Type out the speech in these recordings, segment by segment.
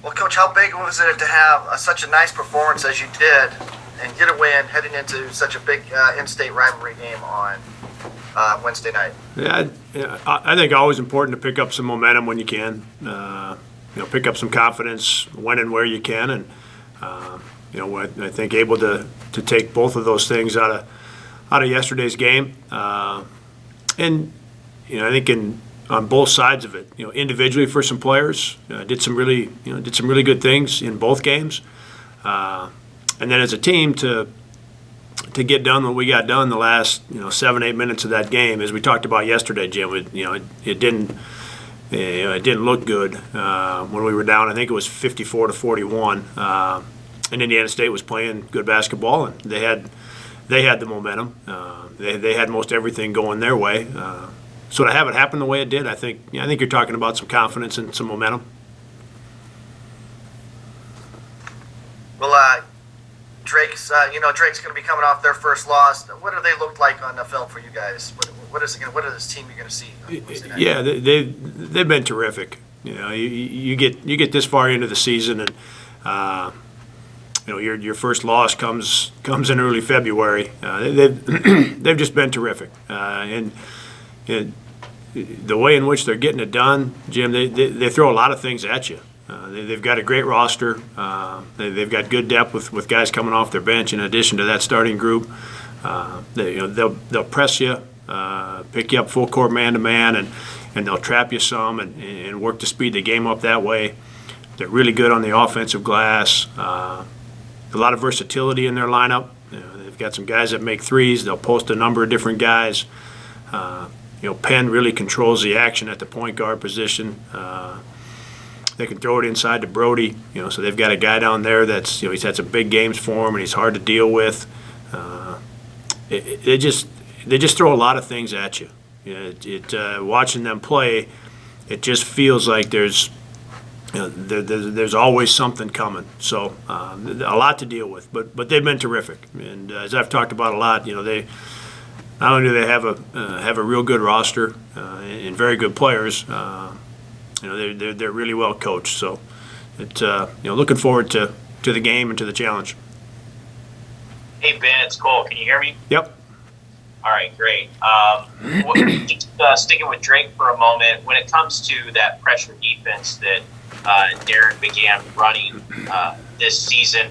Well, Coach, how big was it to have such a nice performance as you did and get a win heading into such a big in-state rivalry game on Wednesday night? I think always important to pick up some momentum when you can. Pick up some confidence when and where you can, and I think able to take both of those things out of yesterday's game. And I think on both sides of it, individually for some players, did some really good things in both games, and then as a team to get done what we got done the last 7-8 minutes of that game, as we talked about yesterday, Jim. It didn't look good when we were down. I think it was 54-41, and Indiana State was playing good basketball, and they had the momentum. They had most everything going their way. So to have it happen the way it did, I think you're talking about some confidence and some momentum. Well, Drake's going to be coming off their first loss. What do they look like on the film for you guys? What is this team you're going to see? Yeah, they've been terrific. You get this far into the season, and your first loss comes in early February. They've just been terrific, and the way in which they're getting it done, Jim, they throw a lot of things at you. They've got a great roster. They've got good depth with guys coming off their bench in addition to that starting group. They'll press you, pick you up full court man to man, and they'll trap you some and work to speed the game up that way. They're really good on the offensive glass. A lot of versatility in their lineup. They've got some guys that make threes. They'll post a number of different guys. Penn really controls the action at the point guard position. They can throw it inside to Brody. So they've got a guy down there that's he's had some big games for him, and he's hard to deal with. They just throw a lot of things at you. Watching them play, it just feels like there's always something coming. So a lot to deal with, but they've been terrific. And as I've talked about a lot, they not only do they have a real good roster and very good players. They're really well coached. So looking forward to the game and to the challenge. Hey Ben, it's Cole. Can you hear me? Yep. All right, great. Sticking with Drake for a moment, when it comes to that pressure defense that Darren began running this season,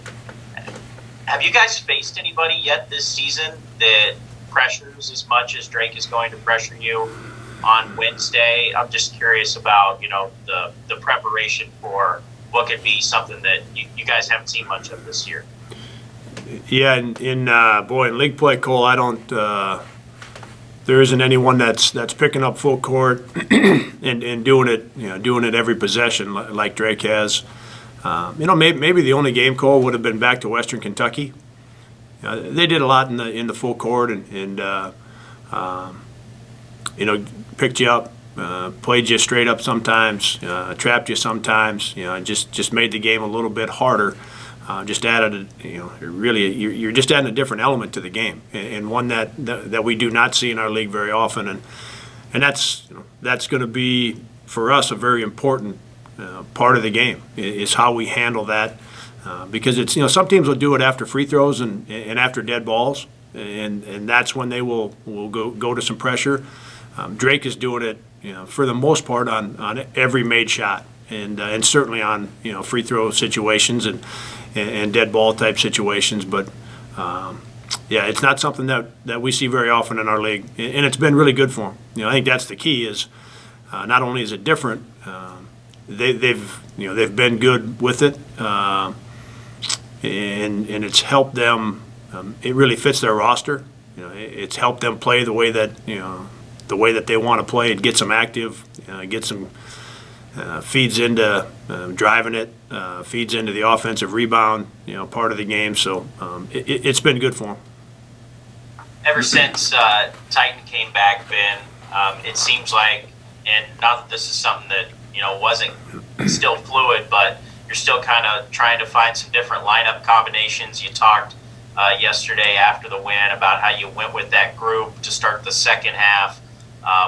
have you guys faced anybody yet this season that pressures as much as Drake is going to pressure you on Wednesday? I'm just curious about the preparation for what could be something that you guys haven't seen much of this year. Yeah, in league play, Cole, I don't. There isn't anyone that's picking up full court and doing it every possession like Drake has. Maybe the only game, Cole, would have been back to Western Kentucky. They did a lot in the full court and picked you up, played you straight up sometimes, trapped you sometimes. Just made the game a little bit harder. Just added, you're just adding a different element to the game, and one that we do not see in our league very often, and that's going to be for us a very important part of the game is how we handle that, because it's some teams will do it after free throws and after dead balls, and that's when they will go to some pressure. Drake is doing it for the most part on every made shot, and certainly on free throw situations and dead ball type situations, but it's not something that we see very often in our league, and it's been really good for them. I think that's the key is not only is it different, they've been good with it, and it's helped them. It really fits their roster. It's helped them play the way that they want to play. It gets them active, gets them. Feeds into driving it, feeds into the offensive rebound, part of the game. So it's been good for them. Ever since Titan came back, Ben, it seems like, and not that this is something that wasn't still fluid, but you're still kind of trying to find some different lineup combinations. You talked yesterday after the win about how you went with that group to start the second half.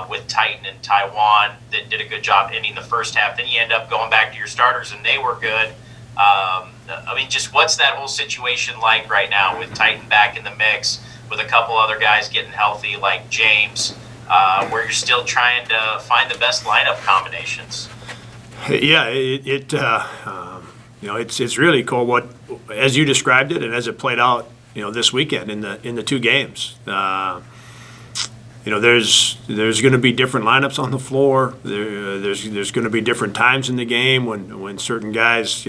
with Titan and Taiwan that did a good job ending the first half. Then you end up going back to your starters, and they were good. I mean, just what's that whole situation like right now with Titan back in the mix, with a couple other guys getting healthy like James, where you're still trying to find the best lineup combinations? Yeah, it's really cool what, as you described it and as it played out, this weekend in the two games. There's going to be different lineups on the floor. There's going to be different times in the game when certain guys,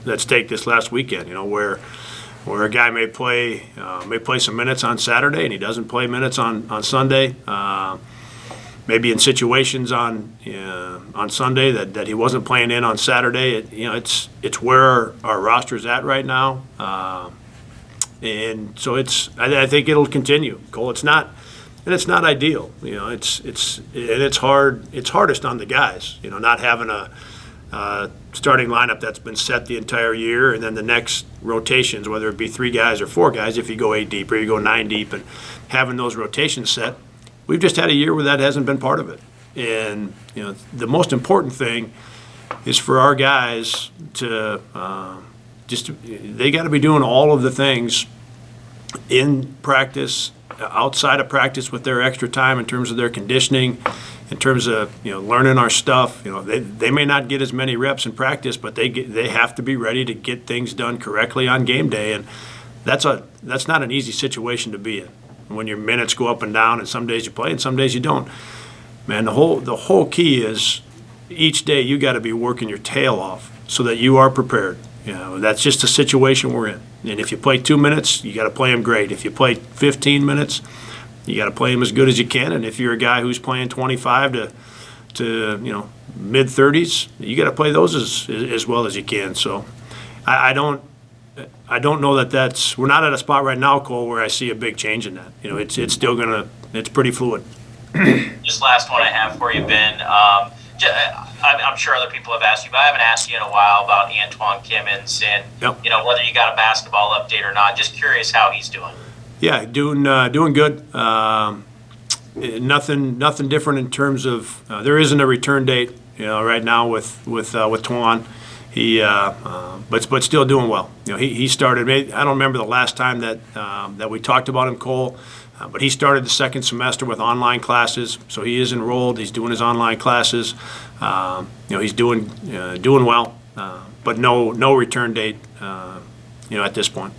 let's take this last weekend, where a guy may play some minutes on Saturday and he doesn't play minutes on Sunday. Maybe in situations on Sunday that he wasn't playing in on Saturday. It's where our roster's at right now. And so I think it'll continue, Cole. It's not ideal. It's hard. It's hardest on the guys. Not having a starting lineup that's been set the entire year, and then the next rotations, whether it be 3 guys or 4 guys, if you go 8 deep or you go 9 deep, and having those rotations set. We've just had a year where that hasn't been part of it. And the most important thing is for our guys to they got to be doing all of the things in practice, outside of practice, with their extra time in terms of their conditioning, in terms of learning our stuff. They may not get as many reps in practice, but they have to be ready to get things done correctly on game day, and that's not an easy situation to be in. When your minutes go up and down, and some days you play and some days you don't. Man, the whole key is each day you got to be working your tail off so that you are prepared. That's just the situation we're in. And if you play 2 minutes, you got to play them great. If you play 15 minutes, you got to play them as good as you can. And if you're a guy who's playing 25 to mid 30s, you got to play those as well as you can. So I don't know that's we're not at a spot right now, Cole, where I see a big change in that. It's still it's pretty fluid. Just last one I have for you, Ben. I'm sure other people have asked you, but I haven't asked you in a while about Antoine Kimmins and whether you got a basketball update or not. Just curious how he's doing. Yeah, doing good. Nothing different in terms of there isn't a return date. Right now with Twan. He, but still doing well. He started. I don't remember the last time that we talked about him, Cole. But he started the second semester with online classes, so he is enrolled. He's doing his online classes. He's doing well, but no return date. At this point.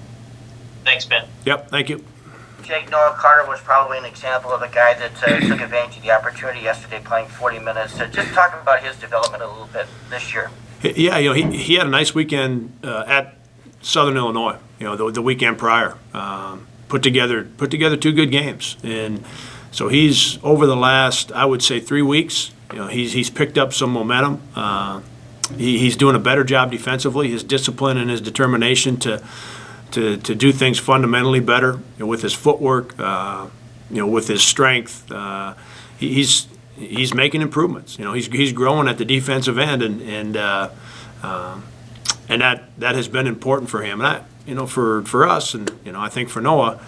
Thanks, Ben. Yep. Thank you. Jake, Noah Carter was probably an example of a guy that took advantage of the opportunity yesterday, playing 40 minutes. Just talk about his development a little bit this year. Yeah, he had a nice weekend at Southern Illinois. The weekend prior, put together 2 good games, and so he's over the last, I would say, 3 weeks. He's picked up some momentum. He's doing a better job defensively. His discipline and his determination to do things fundamentally better with his footwork, with his strength. He's making improvements. He's growing at the defensive end, and that has been important for him. And for us, and I think for Noah,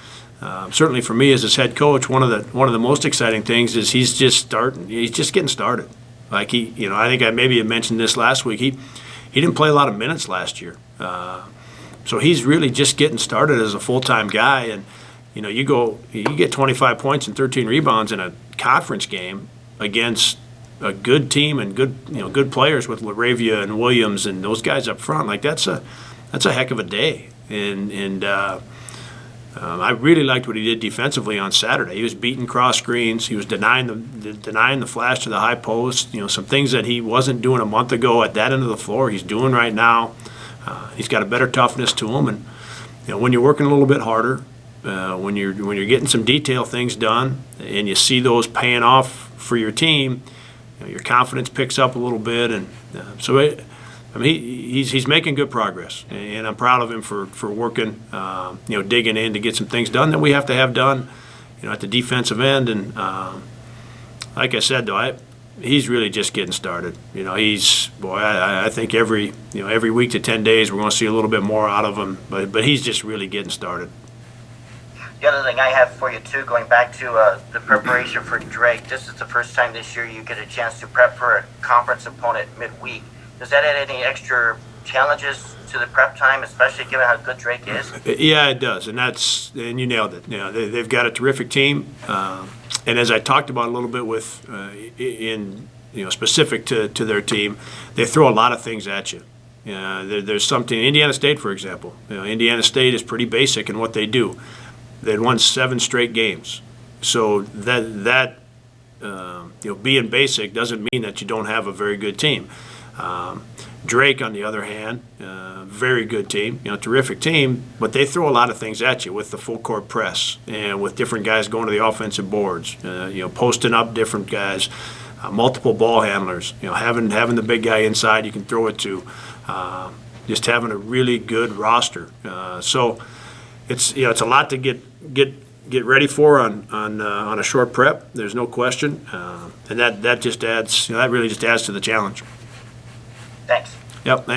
certainly for me as his head coach, one of the most exciting things is he's just getting started. Like I think I maybe had mentioned this last week. He didn't play a lot of minutes last year, so he's really just getting started as a full-time guy. And you get 25 points and 13 rebounds in a conference game against a good team and good players with LaRavia and Williams and those guys up front. Like that's a heck of a day. And I really liked what he did defensively on Saturday. He was beating cross screens. He was denying the flash to the high post. Some things that he wasn't doing a month ago at that end of the floor, he's doing right now. He's got a better toughness to him, and when you're working a little bit harder, when you're getting some detail things done, and you see those paying off for your team, your confidence picks up a little bit, and he's making good progress, and I'm proud of him for working, digging in to get some things done that we have to have done, at the defensive end. And like I said, though, he's really just getting started. I think every week to 10 days we're going to see a little bit more out of him, but he's just really getting started. The other thing I have for you too, going back to the preparation for Drake, this is the first time this year you get a chance to prep for a conference opponent midweek. Does that add any extra challenges to the prep time, especially given how good Drake is? Yeah, it does, and you nailed it. You know, they've got a terrific team, and as I talked about a little bit with specific to their team, they throw a lot of things at you. There's something. Indiana State, for example. Indiana State is pretty basic in what they do. They'd won 7 straight games, so that being basic doesn't mean that you don't have a very good team. Drake, on the other hand, very good team, terrific team, but they throw a lot of things at you with the full court press and with different guys going to the offensive boards, posting up different guys, multiple ball handlers, having the big guy inside you can throw it to, just having a really good roster. So it's a lot to get ready for on a short prep. There's no question, and that just adds that really just adds to the challenge. Thanks. Yep. Thanks.